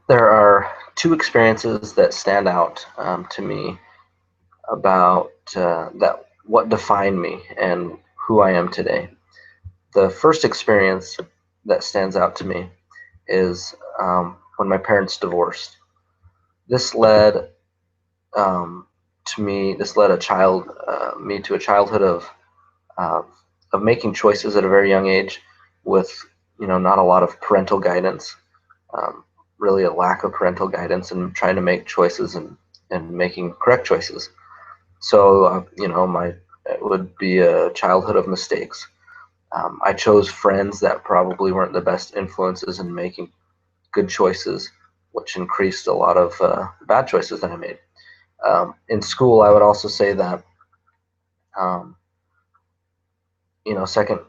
There are two experiences that stand out to me about that what defined me and who I am today. The first experience that stands out to me is when my parents divorced. This led this led me to a childhood uh, of making choices at a very young age, with not a lot of parental guidance, um, really a lack of parental guidance, and trying to make choices and making correct choices. So my it would be a childhood of mistakes. I chose friends that probably weren't the best influences in making good choices, which increased a lot of bad choices that I made. In school, I would also say that um, second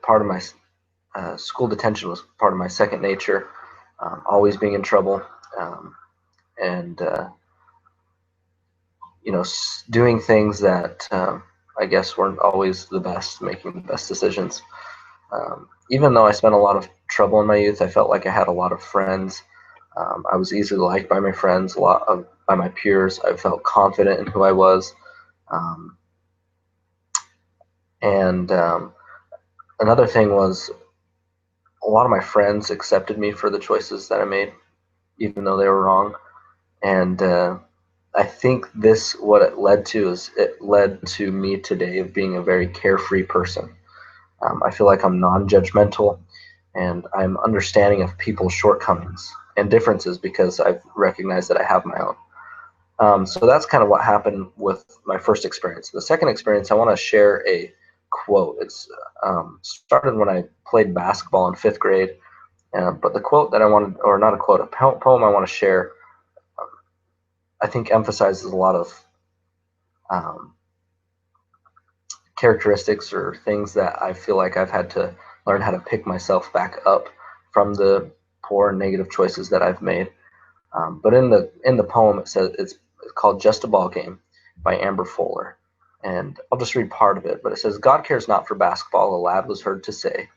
part of my school detention was part of my second nature. Always being in trouble, and doing things that I guess weren't always the best, making the best decisions. Even though I spent a lot of trouble in my youth, I felt like I had a lot of friends. I was easily liked by my friends, by my peers. I felt confident in who I was. Um, and Another thing was a lot of my friends accepted me for the choices that I made, even though they were wrong. And I think what it led to is it led to me today of being a very carefree person. I feel like I'm non-judgmental, and I'm understanding of people's shortcomings and differences because I've recognized that I have my own. So that's kind of what happened with my first experience. The second experience, I want to share a quote. It's started when I played basketball in fifth grade, but the quote that I wanted, or not a quote, a poem I want to share, um, I think emphasizes a lot of um, characteristics or things that I feel like I've had to learn how to pick myself back up from the poor and negative choices that I've made. But in the poem, it says it's called "Just a Ball Game" by Amber Fuller, and I'll just read part of it. But it says, "God cares not for basketball," a lad was heard to say,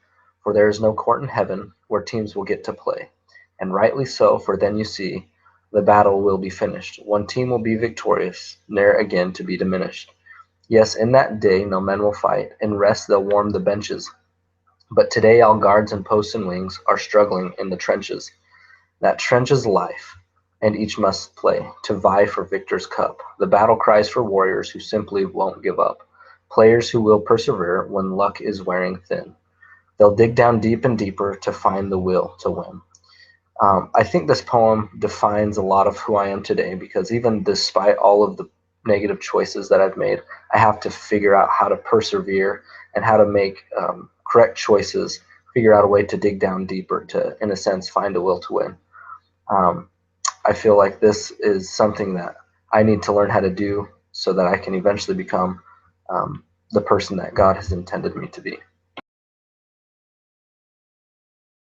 "for there is no court in heaven where teams will get to play, and rightly so, for then you see the battle will be finished. One team will be victorious, ne'er again to be diminished. Yes, in that day no men will fight, in rest they'll warm the benches. But today all guards and posts and wings are struggling in the trenches. That trench is life, and each must play to vie for victor's cup. The battle cries for warriors who simply won't give up, players who will persevere when luck is wearing thin. They'll dig down deep and deeper to find the will to win." I think this poem defines a lot of who I am today because even despite all of the negative choices that I've made, I have to figure out how to persevere and how to make correct choices, figure out a way to dig down deeper to, in a sense, find a will to win. Um, I feel like this is something that I need to learn how to do so that I can eventually become the person that God has intended me to be.